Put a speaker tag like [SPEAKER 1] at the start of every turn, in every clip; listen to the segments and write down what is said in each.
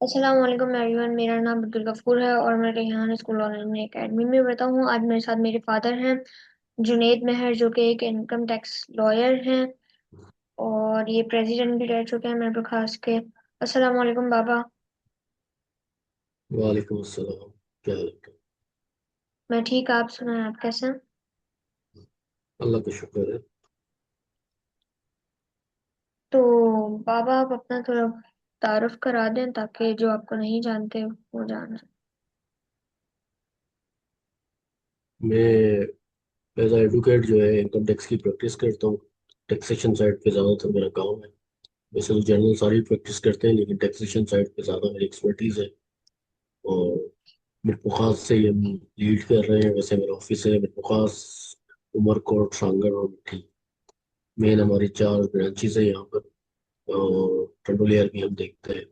[SPEAKER 1] अस्सलाम वालेकुम एवरीवन। मेरा नाम अब्दुल गफूर है और मैं रेहान स्कूल ऑनलाइन एकेडमी में पढ़ता हूँ। आज मेरे साथ मेरे फादर हैं जुनेद महर, जो कि एक इनकम टैक्स लॉयर हैं, और ये प्रेसिडेंट भी रह चुके हैं मेरे बर्खास्त के। अस्सलाम वालेकुम बाबा।
[SPEAKER 2] वालेकुम अस्सलाम। क्या हाल है?
[SPEAKER 1] मैं ठीक, आप सुनाएं, आप कैसे हैं?
[SPEAKER 2] अल्लाह का शुक्र है।
[SPEAKER 1] तो बाबा, आप अपना थोड़ा तारुफ करा दें ताकि जो आपको नहीं जानते वो जान जाए।
[SPEAKER 2] मैं एज आ एडवोकेट जो है इनकम टैक्स की प्रैक्टिस करता हूँ। टैक्सेशन साइड पे ज़्यादातर मेरा काम है। वैसे तो जनरल सारी प्रैक्टिस करते हैं, लेकिन टैक्सेशन साइड पे ज़्यादा मेरी एक्सपर्टीज़ है। और मिरपुखास से ही हम लीड कर रहे हैं। वैसे मेरा ऑफिस है मिरपुखास, उमरकोट, सांगड़ और मिट्टी। मेन हमारी चार ब्रांचेज है यहाँ पर। और टंडोलियर भी हम देखते हैं।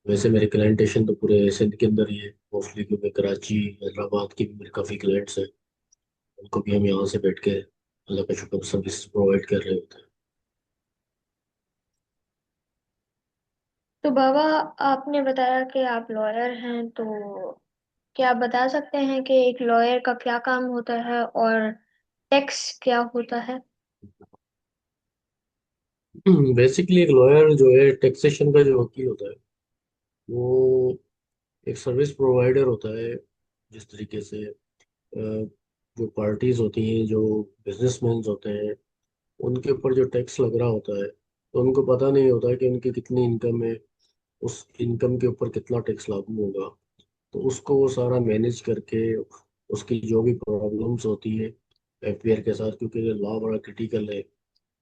[SPEAKER 2] वैसे मेरे क्लाइंटेशन तो पूरे सिंध के अंदर ही है मोस्टली, क्योंकि कराची, हैदराबाद की भी मेरे काफ़ी क्लाइंट्स हैं। उनको भी हम यहाँ से बैठ के अल्लाह का शुक्र सर्विस प्रोवाइड कर रहे होते हैं।
[SPEAKER 1] तो बाबा, आपने बताया कि आप लॉयर हैं, तो क्या आप बता सकते हैं कि एक लॉयर का क्या काम होता है और टैक्स क्या होता है?
[SPEAKER 2] बेसिकली एक लॉयर जो है टैक्सेशन का जो वकील होता है, वो एक सर्विस प्रोवाइडर होता है। जिस तरीके से जो पार्टीज होती हैं, जो बिजनेसमैन होते हैं, उनके ऊपर जो टैक्स लग रहा होता है, तो उनको पता नहीं होता कि उनकी कितनी इनकम है, उस इनकम के ऊपर कितना टैक्स लागू होगा। तो उसको वो सारा मैनेज करके, उसकी जो भी प्रॉब्लम्स होती है एफपीआर के साथ, क्योंकि लॉ बड़ा क्रिटिकल है,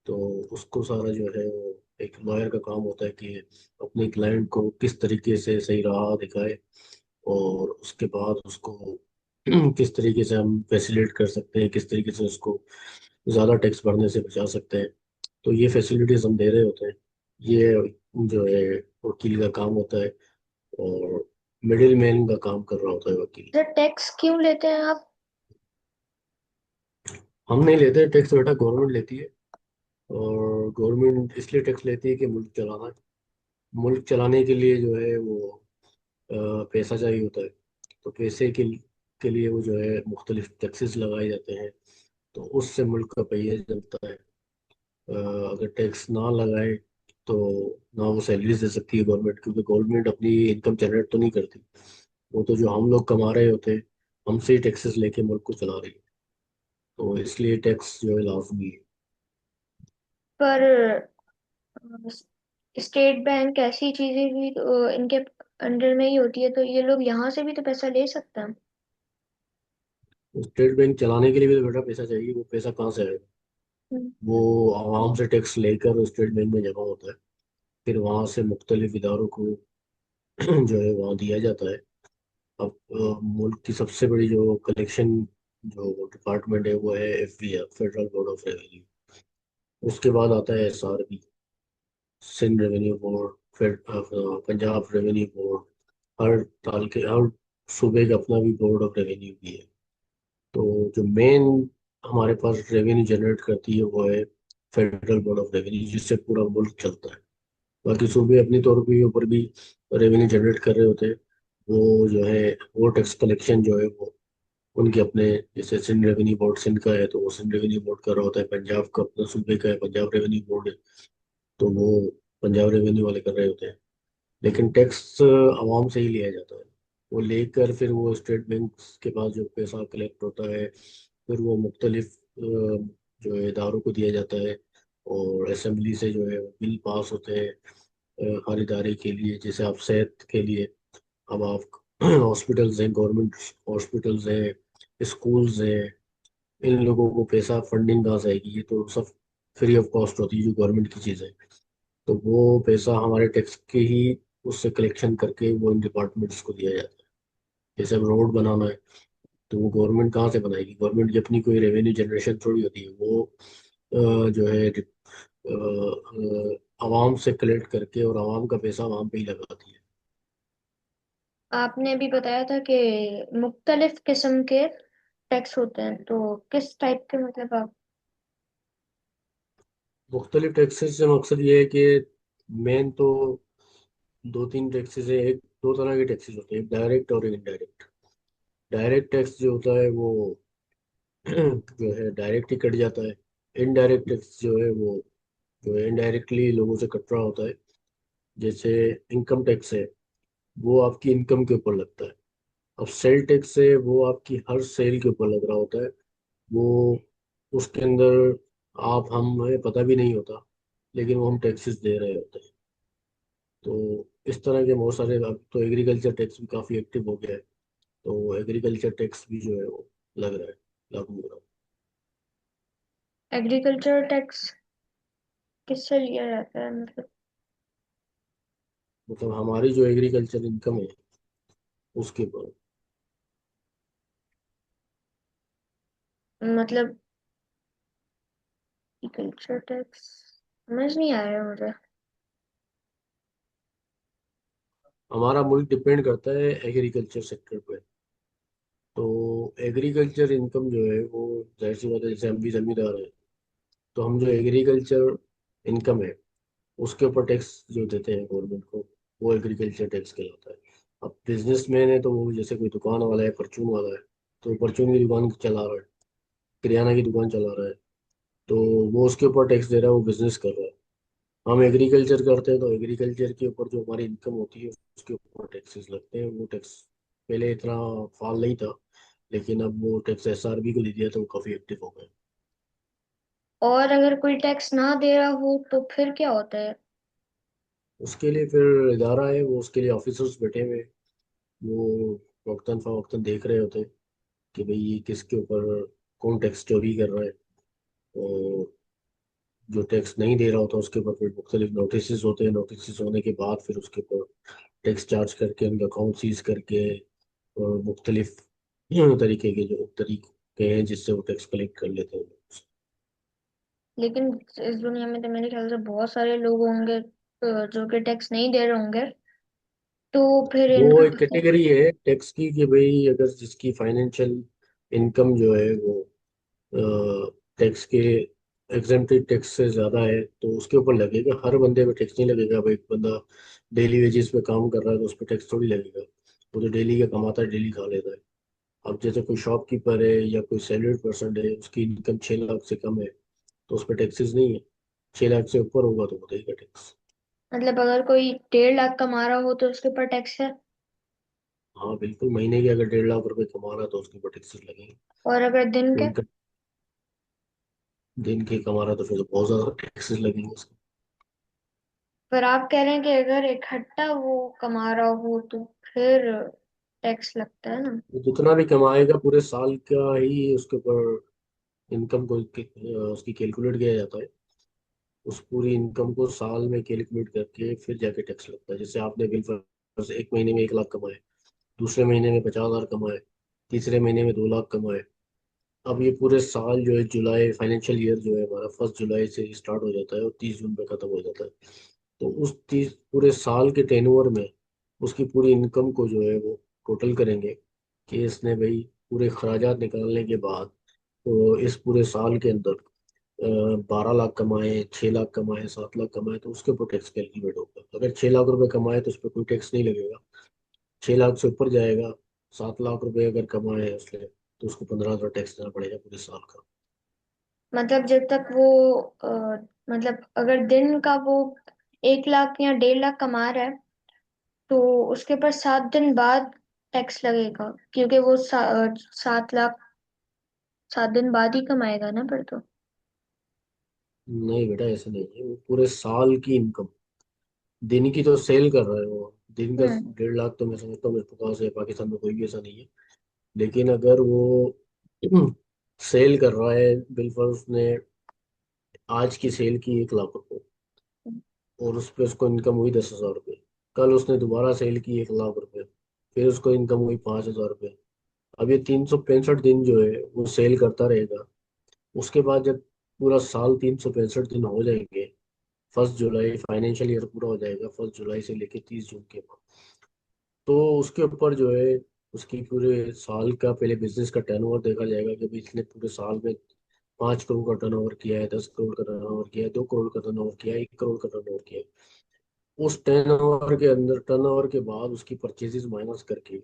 [SPEAKER 2] तो उसको सारा जो है वो एक लॉयर का काम होता है कि अपने क्लाइंट को किस तरीके से सही राह दिखाए, और उसके बाद उसको किस तरीके से हम फैसिलिटेट कर सकते हैं, किस तरीके से उसको ज़्यादा टैक्स भरने से बचा सकते हैं। तो ये फैसिलिटीज हम दे रहे होते हैं। ये जो है वकील का काम होता है। और मिडिल मैन का काम कर रहा होता है वकील।
[SPEAKER 1] सर, टैक्स क्यों लेते हैं आप?
[SPEAKER 2] हम नहीं लेते टैक्स, बेटा गवर्नमेंट लेती है। और गवर्नमेंट इसलिए टैक्स लेती है कि मुल्क चलाना है। मुल्क चलाने के लिए जो है वो पैसा चाहिए होता है। तो पैसे के लिए वो जो है मुख्तलिफ टैक्सेस लगाए जाते हैं। तो उससे मुल्क का पहिया चलता है। अगर टैक्स ना लगाए तो ना वो सैलरीज दे सकती है गवर्नमेंट, क्योंकि गवर्नमेंट अपनी इनकम जनरेट तो नहीं करती। वो तो जो हम लोग कमा रहे होते हैं, हमसे ही टैक्सेस लेके मुल्क को चला रही है। तो इसलिए टैक्स जो है लाजमी है।
[SPEAKER 1] पर स्टेट बैंक ऐसी चीजें भी तो इनके अंडर में ही होती है, तो ये लोग यहाँ से भी तो पैसा ले सकते हैं।
[SPEAKER 2] स्टेट बैंक चलाने के लिए भी तो बेटा पैसा चाहिए। वो पैसा कहाँ से आएगा?
[SPEAKER 1] हम्म।
[SPEAKER 2] वो आवाम से टैक्स लेकर स्टेट बैंक में जमा होता है। फिर वहाँ से मुख्तलिफ इदारों को जो है वहाँ दिया जाता है। अब मुल्क की सबसे बड़ी जो कलेक्शन जो डिपार्टमेंट है वो है एफबी है, फेडरल बोर्ड ऑफ रेवेन्यू। उसके बाद आता है एसआरबी, सिंध रेवेन्यू बोर्ड, फिर पंजाब रेवेन्यू बोर्ड। हर ताल के हर सूबे का अपना भी बोर्ड ऑफ रेवेन्यू भी है। तो जो मेन हमारे पास रेवेन्यू जनरेट करती है वो है फेडरल बोर्ड ऑफ रेवेन्यू, जिससे पूरा मुल्क चलता है। बाकी सूबे अपनी तौर पे ऊपर भी रेवेन्यू जनरेट कर रहे होते हैं। वो जो है वो टैक्स कलेक्शन जो है वो उनके अपने, जैसे सिंध रेवेन्यू बोर्ड सिंध का है तो वो सिंध रेवेन्यू बोर्ड कर रहा होता है। पंजाब का अपना सूबे का है, पंजाब रेवेन्यू बोर्ड है, तो वो पंजाब रेवेन्यू वाले कर रहे होते हैं। लेकिन टैक्स आवाम से ही लिया जाता है। वो लेकर फिर वो स्टेट बैंक के पास जो पैसा कलेक्ट होता है, फिर वो मुख्तलिफ जो है इदारों को दिया जाता है। और असेंबली से जो है बिल पास होते हैं हर इदारे के लिए। जैसे आप सेहत के लिए, अब आप हॉस्पिटल्स हैं, गवर्नमेंट हॉस्पिटल्स हैं, स्कूल्स हैं, इन लोगों को पैसा फंडिंग कहाँ से आएगी? ये तो सब फ्री ऑफ कॉस्ट होती है जो गवर्नमेंट की चीज़ है। तो वो पैसा हमारे टैक्स के ही उससे कलेक्शन करके वो इन डिपार्टमेंट्स को दिया जाता है। जैसे अब रोड बनाना है, तो वो गवर्नमेंट कहाँ से बनाएगी? गवर्नमेंट की अपनी कोई रेवेन्यू जनरेशन थोड़ी होती है। वो जो है आवाम से कलेक्ट करके और आवाम का पैसा आवाम पे ही लगाती है।
[SPEAKER 1] आपने भी बताया था कि मुख्तलिफ किस्म के टैक्स होते हैं, तो किस टाइप के, मतलब आप?
[SPEAKER 2] मुख्तलिफ टैक्सेस से मकसद ये है कि मेन तो दो तीन टैक्सेस है। एक दो तरह के टैक्सेस होते हैं, एक डायरेक्ट और एक इनडायरेक्ट। डायरेक्ट टैक्स जो होता है वो जो है डायरेक्ट ही कट जाता है। इनडायरेक्ट टैक्स जो है वो जो है इनडायरेक्टली लोगों से कट रहा होता है। जैसे इनकम टैक्स है, वो आपकी इनकम के ऊपर लगता है। अब सेल टैक्स है, वो आपकी हर सेल के ऊपर लग रहा होता है। वो उसके अंदर आप हमें पता भी नहीं होता, लेकिन वो हम टैक्सेस दे रहे होते हैं। तो इस तरह के बहुत सारे, अब तो एग्रीकल्चर टैक्स भी काफ़ी एक्टिव हो गया है। तो एग्रीकल्चर टैक्स भी जो है वो लग रहा है, लागू हो रहा है।
[SPEAKER 1] एग्रीकल्चर टैक्स किससे लिया जाता है मतलब?
[SPEAKER 2] मतलब हमारी जो एग्रीकल्चर इनकम है उसके ऊपर।
[SPEAKER 1] मतलब एग्रीकल्चर टैक्स समझ नहीं आया मुझे।
[SPEAKER 2] हमारा मुल्क डिपेंड करता है एग्रीकल्चर सेक्टर पे। तो एग्रीकल्चर इनकम जो है वो, जाहिर सी बात है, जैसे हम भी जमींदार हैं, तो हम जो एग्रीकल्चर इनकम है उसके ऊपर टैक्स जो देते हैं गवर्नमेंट को, वो एग्रीकल्चर टैक्स कहलाता है। अब बिजनेसमैन है तो वो, जैसे कोई दुकान वाला है, परचून वाला है, तो परचून की दुकान चला रहा है, किराना की दुकान चला रहा है, तो वो उसके ऊपर टैक्स दे रहा है, वो बिजनेस कर रहा है। हम एग्रीकल्चर करते हैं तो एग्रीकल्चर के ऊपर जो हमारी इनकम होती है उसके ऊपर टैक्सेस लगते हैं। वो टैक्स पहले इतना फाल नहीं था, लेकिन अब वो टैक्स एसआरबी को दे दिया तो वो काफ़ी एक्टिव हो गए।
[SPEAKER 1] और अगर कोई टैक्स ना दे रहा हो तो फिर क्या होता है?
[SPEAKER 2] उसके लिए फिर इदारा है, वो उसके लिए ऑफिसर्स बैठे हुए हैं। वो वक्तन फवक्तन देख रहे होते हैं कि भाई ये किसके ऊपर कौन टैक्स चोरी कर रहा है। और जो टैक्स नहीं दे रहा होता उसके ऊपर फिर मुख्तलिफ नोटिस होते हैं। नोटिस होने के बाद फिर उसके ऊपर टैक्स चार्ज करके उनका अकाउंट सीज करके, और मुख्तलिफ तरीके के जो तरीके हैं जिससे वो टैक्स कलेक्ट कर लेते हैं।
[SPEAKER 1] लेकिन इस दुनिया में तो मेरे ख्याल से बहुत सारे लोग होंगे जो कि टैक्स नहीं दे रहे होंगे, तो फिर
[SPEAKER 2] वो
[SPEAKER 1] इनका
[SPEAKER 2] एक कैटेगरी है टैक्स की कि भाई अगर जिसकी फाइनेंशियल इनकम जो है वो टैक्स के एग्जेम्प्टेड टैक्स से ज़्यादा है तो उसके ऊपर लगेगा। हर बंदे पे टैक्स नहीं लगेगा। भाई एक बंदा डेली वेजेस पे काम कर रहा है तो उस पर टैक्स थोड़ी लगेगा। वो तो डेली का कमाता है, डेली खा लेता है। अब जैसे कोई शॉपकीपर है या कोई सैलरीड पर्सन है, उसकी इनकम 6 लाख से कम है तो उस पर टैक्सेस नहीं है। 6 लाख से ऊपर होगा तो वो देगा टैक्स।
[SPEAKER 1] मतलब अगर कोई 1.5 लाख कमा रहा हो तो उसके ऊपर टैक्स है?
[SPEAKER 2] हाँ बिल्कुल, महीने के अगर 1.5 लाख रुपए कमा रहा है तो उसके ऊपर टैक्सेस लगेंगे।
[SPEAKER 1] और अगर दिन के?
[SPEAKER 2] इनकम दिन के कमा रहा है तो फिर तो बहुत ज़्यादा टैक्सेस लगेंगे उसको।
[SPEAKER 1] पर आप कह रहे हैं कि अगर इकट्ठा वो कमा रहा हो तो फिर टैक्स लगता है ना?
[SPEAKER 2] वो जितना भी कमाएगा पूरे साल का ही उसके ऊपर इनकम को उसकी कैलकुलेट किया जाता है। उस पूरी इनकम को साल में कैलकुलेट करके फिर जाके टैक्स लगता है। जैसे आपने बिल एक महीने में 1 लाख कमाए, दूसरे महीने में 50,000 कमाए, तीसरे महीने में 2 लाख कमाए। अब ये पूरे साल जो है, जुलाई फाइनेंशियल ईयर जो है हमारा 1 जुलाई से स्टार्ट हो जाता है और 30 जून पे खत्म हो जाता है। तो उस 30 पूरे साल के टेन्योर में उसकी पूरी इनकम को जो है वो टोटल करेंगे कि इसने भाई पूरे खराजात निकालने के बाद तो इस पूरे साल के अंदर 12 लाख कमाए, 6 लाख कमाए, 7 लाख कमाए, तो उसके ऊपर टैक्स कैलकुलेट होगा। अगर 6 लाख रुपए कमाए तो उस पर कोई टैक्स नहीं लगेगा। 6 लाख से ऊपर जाएगा, 7 लाख रुपए अगर कमाए है उसने, तो उसको 15,000 टैक्स देना पड़ेगा पूरे साल का।
[SPEAKER 1] मतलब जब तक वो अ, मतलब अगर दिन का वो 1 लाख या 1.5 लाख कमा रहा है तो उसके ऊपर 7 दिन बाद टैक्स लगेगा, क्योंकि वो 7 लाख 7 दिन बाद ही कमाएगा ना फिर तो।
[SPEAKER 2] नहीं बेटा, ऐसा नहीं है। वो पूरे साल की इनकम, दिन की तो सेल कर रहा है वो। दिन का
[SPEAKER 1] हम्म।
[SPEAKER 2] 1.5 लाख तो मैं समझता हूँ, मेरे पास है, पाकिस्तान में कोई भी ऐसा नहीं है। लेकिन अगर वो सेल कर रहा है, बिल उसने आज की सेल की 1 लाख रुपए, और उस पर उसको इनकम हुई 10,000 रुपये। कल उसने दोबारा सेल की 1 लाख रुपए, फिर उसको इनकम हुई 5,000 रुपये। अब ये 365 दिन जो है वो सेल करता रहेगा। उसके बाद जब पूरा साल 365 दिन हो जाएंगे, 1 जुलाई फाइनेंशियल ईयर पूरा हो जाएगा, 1 जुलाई से लेके 30 जून के बाद, तो उसके ऊपर जो है उसकी पूरे साल का पहले बिजनेस का टर्नओवर देखा जाएगा कि भाई इसने पूरे साल में 5 करोड़ का टर्नओवर किया है, 10 करोड़ का टर्नओवर किया है, 2 करोड़ का टर्नओवर किया है, 1 करोड़ का टर्नओवर किया है। उस टर्नओवर के अंदर, टर्नओवर के बाद उसकी परचेजेस माइनस करके,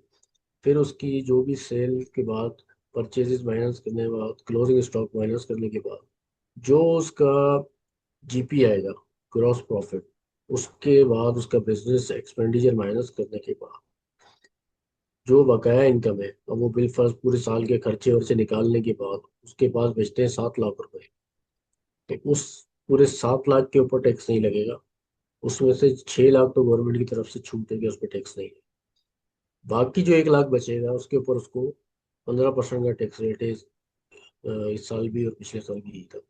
[SPEAKER 2] फिर उसकी जो भी सेल के बाद परचेजेस माइनस करने के बाद, क्लोजिंग स्टॉक माइनस करने के बाद, जो उसका जीपी आएगा, ग्रॉस प्रॉफिट, उसके बाद उसका बिजनेस एक्सपेंडिचर माइनस करने के बाद जो बकाया इनकम है, अब वो बिल फर्स्ट पूरे साल के खर्चे वर्चे निकालने के बाद उसके पास बचते हैं 7 लाख रुपए। तो उस पूरे 7 लाख के ऊपर टैक्स नहीं लगेगा। उसमें से 6 लाख तो गवर्नमेंट की तरफ से छूट है कि उस पर टैक्स नहीं है। बाकी जो 1 लाख बचेगा उसके ऊपर उसको 15% का टैक्स रेट है। इस साल भी और पिछले साल भी यही था।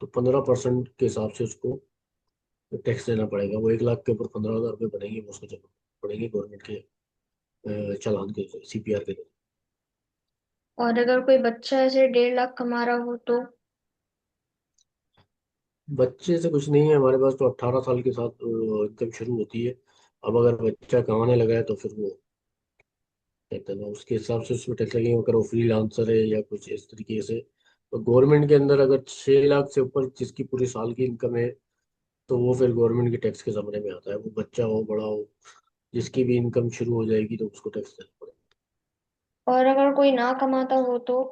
[SPEAKER 2] तो 15% के हिसाब से उसको टैक्स देना पड़ेगा। वो 1 लाख के ऊपर 15,000 रुपये बनेंगे, वो उसको जमा पड़ेंगे गवर्नमेंट के चालान के, सीपीआर के।
[SPEAKER 1] और अगर कोई बच्चा ऐसे 1.5 लाख कमा रहा हो तो?
[SPEAKER 2] बच्चे से कुछ नहीं है, हमारे पास तो 18 साल के साथ इनकम शुरू होती है। अब अगर बच्चा कमाने लगा है तो फिर वो कहते हैं ना, उसके हिसाब से उसमें टैक्स लगेगा। अगर वो फ्रीलांसर है या कुछ इस तरीके से, तो गवर्नमेंट के अंदर अगर 6 लाख से ऊपर जिसकी पूरी साल की इनकम है, तो वो फिर गवर्नमेंट के टैक्स के जमाने में आता है। वो बच्चा हो बड़ा हो, जिसकी भी इनकम शुरू हो जाएगी तो उसको टैक्स देना पड़ेगा।
[SPEAKER 1] और अगर कोई ना कमाता हो तो?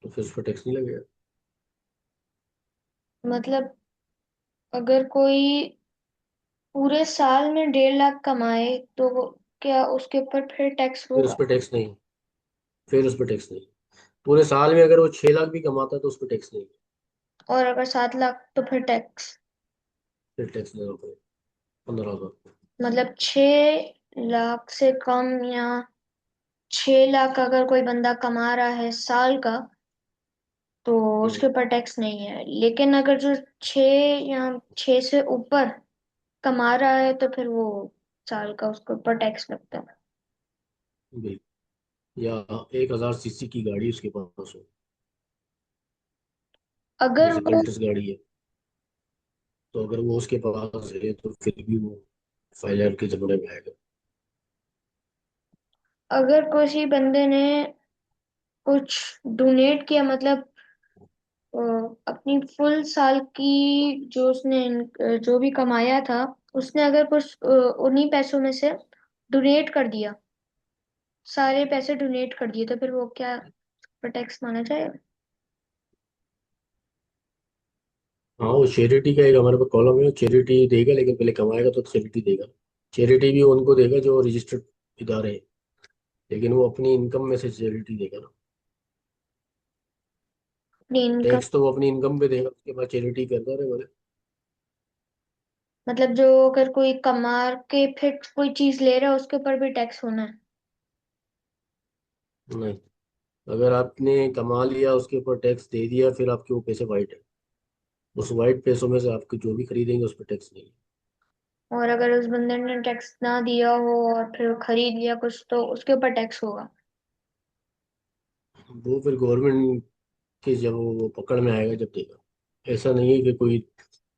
[SPEAKER 2] तो फिर उस पर टैक्स नहीं लगेगा।
[SPEAKER 1] मतलब अगर कोई पूरे साल में 1.5 लाख कमाए तो क्या उसके ऊपर फिर टैक्स
[SPEAKER 2] फिर उस
[SPEAKER 1] होगा?
[SPEAKER 2] पर टैक्स नहीं। फिर उस पर टैक्स नहीं। पूरे साल में अगर वो 6 लाख भी कमाता है तो उस पर टैक्स नहीं।
[SPEAKER 1] और अगर 7 लाख तो फिर टैक्स?
[SPEAKER 2] फिर टैक्स देना पड़ेगा 15,000।
[SPEAKER 1] मतलब 6 लाख से कम, या 6 लाख अगर कोई बंदा कमा रहा है साल का, तो
[SPEAKER 2] हम्म,
[SPEAKER 1] उसके ऊपर टैक्स नहीं है। लेकिन अगर जो 6 या 6 से ऊपर कमा रहा है तो फिर वो साल का उसके ऊपर टैक्स लगता है।
[SPEAKER 2] बिल्कुल। या 1,000 सीसी की गाड़ी उसके पास हो,
[SPEAKER 1] अगर
[SPEAKER 2] जैसे
[SPEAKER 1] वो
[SPEAKER 2] कल्टस गाड़ी है, तो अगर वो उसके पास है तो फिर भी वो फाइलर के जमाने में आएगा।
[SPEAKER 1] अगर किसी बंदे ने कुछ डोनेट किया, मतलब अ, अपनी फुल साल की जो उसने जो भी कमाया था, उसने अगर कुछ उन्हीं पैसों में से डोनेट कर दिया, सारे पैसे डोनेट कर दिए, तो फिर वो क्या पर टैक्स माना जाएगा?
[SPEAKER 2] हाँ, वो चैरिटी का एक हमारे पास कॉलम है, वो चैरिटी देगा, लेकिन पहले कमाएगा तो चैरिटी देगा। चैरिटी भी उनको देगा जो रजिस्टर्ड इदारे हैं, लेकिन वो अपनी इनकम में से चैरिटी देगा ना।
[SPEAKER 1] अपनी इनकम?
[SPEAKER 2] टैक्स तो वो अपनी इनकम पे देगा, उसके बाद चैरिटी करता रहे बोले।
[SPEAKER 1] मतलब जो अगर कोई कमा के फिर कोई चीज ले रहा है उसके ऊपर भी टैक्स होना है?
[SPEAKER 2] नहीं, अगर आपने कमा लिया उसके ऊपर टैक्स दे दिया, फिर आपके वो पैसे वाइट है। उस वाइट पैसों में से आपको जो भी खरीदेंगे उस पर टैक्स नहीं
[SPEAKER 1] और अगर उस बंदे ने टैक्स ना दिया हो और फिर खरीद लिया कुछ, तो उसके ऊपर टैक्स होगा?
[SPEAKER 2] है। वो फिर गवर्नमेंट के जब वो पकड़ में आएगा जब देगा। ऐसा नहीं है कि कोई,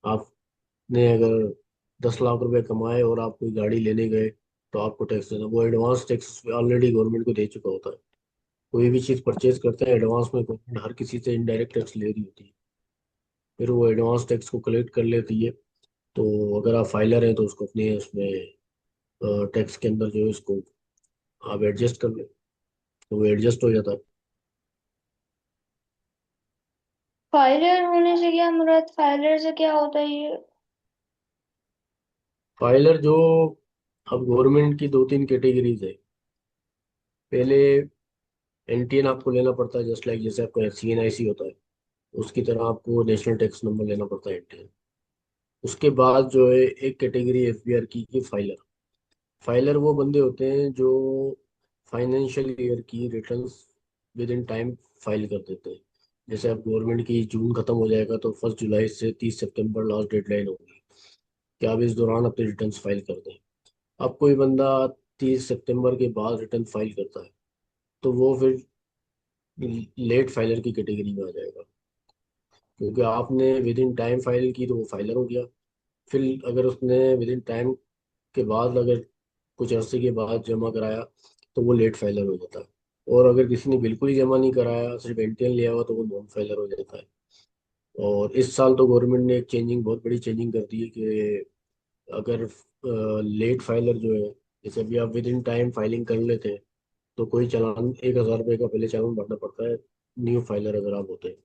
[SPEAKER 2] आपने अगर 10 लाख रुपए कमाए और आप कोई गाड़ी लेने गए तो आपको टैक्स देना। वो एडवांस टैक्स ऑलरेडी गवर्नमेंट को दे चुका होता है। कोई भी चीज़ परचेज करते हैं एडवांस में, गवर्नमेंट हर किसी से इनडायरेक्ट टैक्स ले रही होती है। फिर वो एडवांस टैक्स को कलेक्ट कर लेती है। तो अगर आप फाइलर हैं तो उसको अपने उसमें टैक्स के अंदर जो है उसको आप एडजस्ट कर लें, तो वो एडजस्ट हो जाता है।
[SPEAKER 1] फाइलर होने से क्या मुराद? फाइलर से क्या होता है ये?
[SPEAKER 2] फाइलर जो, अब गवर्नमेंट की 2-3 कैटेगरीज है। पहले एनटीएन आपको लेना पड़ता है, जस्ट लाइक जैसे आपका सीएनआईसी होता है, उसकी तरह आपको नेशनल टैक्स नंबर लेना पड़ता है, एनटीएन। उसके बाद जो है एक कैटेगरी एफबीआर की फाइलर। फाइलर वो बंदे होते हैं जो फाइनेंशियल ईयर की returns with in time file कर देते हैं। जैसे अब गवर्नमेंट की जून खत्म हो जाएगा तो 1 जुलाई से 30 सितंबर लास्ट डेडलाइन होगी कि आप इस दौरान अपने रिटर्न्स फाइल कर दें। अब कोई बंदा 30 सितंबर के बाद रिटर्न फाइल करता है तो वो फिर लेट फाइलर की कैटेगरी में आ जाएगा, क्योंकि आपने विद इन टाइम फाइल की तो वो फाइलर हो गया। फिर अगर उसने विद इन टाइम के बाद अगर कुछ अरसे के बाद जमा कराया तो वो लेट फाइलर हो जाता है। और अगर किसी ने बिल्कुल ही जमा नहीं कराया, सिर्फ एनटीएन लिया हुआ, तो वो नॉन फाइलर हो जाता है। और इस साल तो गवर्नमेंट ने एक चेंजिंग, बहुत बड़ी चेंजिंग कर दी है कि अगर लेट फाइलर जो है, जैसे अभी आप विद इन टाइम फाइलिंग कर लेते हैं तो कोई चालान, 1,000 रुपये का पहले चालान भरना पड़ता है। न्यू फाइलर अगर आप होते हैं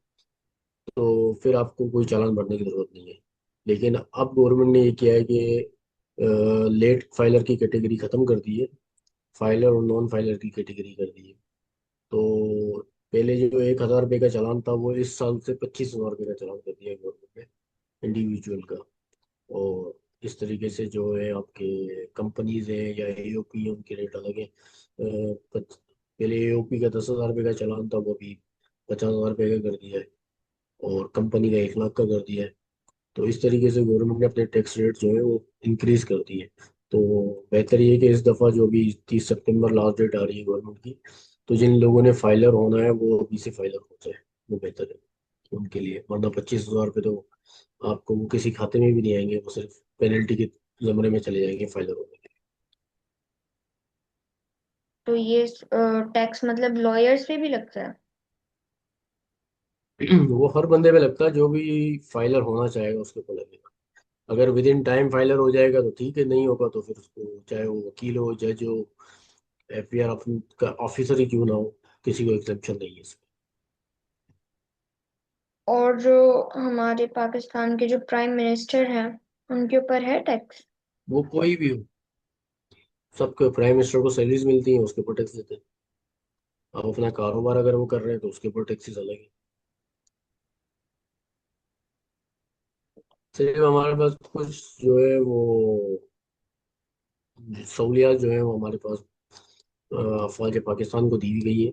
[SPEAKER 2] तो फिर आपको कोई चालान भरने की जरूरत नहीं है। लेकिन अब गवर्नमेंट ने ये किया है कि लेट फाइलर की कैटेगरी खत्म कर दी है, फाइलर और नॉन फाइलर की कैटेगरी कर दी है। तो पहले जो 1,000 रुपये का चालान था वो इस साल से 25,000 रुपये का चालान कर दिया है गवर्नमेंट ने, इंडिविजुअल का। और इस तरीके से जो है आपके कंपनीज हैं या एओपी, उनके रेट अलग है। पहले एओपी का 10,000 रुपये का चालान था, वो अभी 50,000 रुपये का कर दिया है। और कंपनी का 1 लाख का कर दिया है। तो इस तरीके से गवर्नमेंट ने अपने टैक्स रेट जो है वो इंक्रीज कर दिए। तो बेहतर ये है कि इस दफ़ा जो भी 30 सितंबर लास्ट डेट आ रही है गवर्नमेंट की, तो जिन लोगों ने फाइलर होना है वो अभी से फाइलर हो जाए, वो बेहतर है उनके लिए। वरना 25,000 रुपये तो आपको वो किसी खाते में भी नहीं आएंगे, वो सिर्फ पेनल्टी के जमरे में चले जाएंगे फाइलर होने के
[SPEAKER 1] तो ये टैक्स मतलब लॉयर्स पे भी लगता है?
[SPEAKER 2] लिए। वो हर बंदे पे लगता है, जो भी फाइलर होना चाहेगा उसके ऊपर लगेगा। अगर विद इन टाइम फाइलर हो जाएगा तो ठीक है, नहीं होगा तो फिर उसको, चाहे वो वकील हो, जज हो, एफबीआर का ऑफिसर ही क्यों ना हो, किसी को एग्जेम्पशन नहीं है इसमें।
[SPEAKER 1] और जो हमारे पाकिस्तान के जो प्राइम मिनिस्टर हैं, उनके ऊपर है टैक्स?
[SPEAKER 2] वो कोई भी हो, सबके प्राइम मिनिस्टर को सैलरीज मिलती हैं, उसके ऊपर टैक्स देते हैं। अब अपना कारोबार अगर वो कर रहे हैं तो उसके ऊपर टैक्सेस अलग है। सिर्फ हमारे पास कुछ जो है वो सहूलियात जो है वो हमारे पास अफवाज पाकिस्तान को दी भी गई है।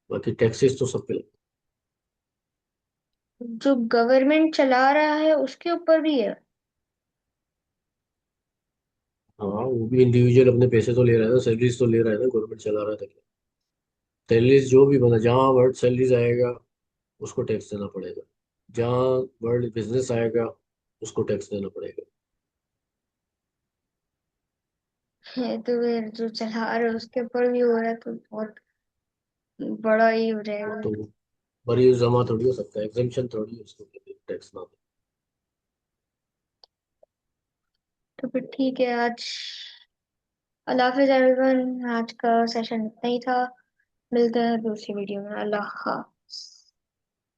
[SPEAKER 2] बाकी टैक्सेस तो सब पे लगते
[SPEAKER 1] जो गवर्नमेंट चला रहा है उसके ऊपर भी है?
[SPEAKER 2] हैं। हाँ, वो भी इंडिविजुअल अपने पैसे तो ले रहा है ना, सैलरीज तो ले रहा है ना, गवर्नमेंट चला रहा है तो। सैलरीज जो भी बना, जहाँ वर्ड सैलरीज आएगा उसको टैक्स देना पड़ेगा। जहाँ वर्ल्ड बिजनेस आएगा उसको टैक्स देना पड़ेगा।
[SPEAKER 1] है तो फिर जो चला रहा है उसके ऊपर भी हो रहा है तो बहुत बड़ा ही हो जाएगा।
[SPEAKER 2] तो बड़ी जमा थोड़ी हो सकता है, एग्जेम्पशन थोड़ी है उसको टैक्स ना दे।
[SPEAKER 1] तो फिर ठीक है, आज अल्लाह हाफिज एवरीवन, आज का सेशन इतना ही था। मिलते हैं दूसरी वीडियो में। अल्लाह हाफिज।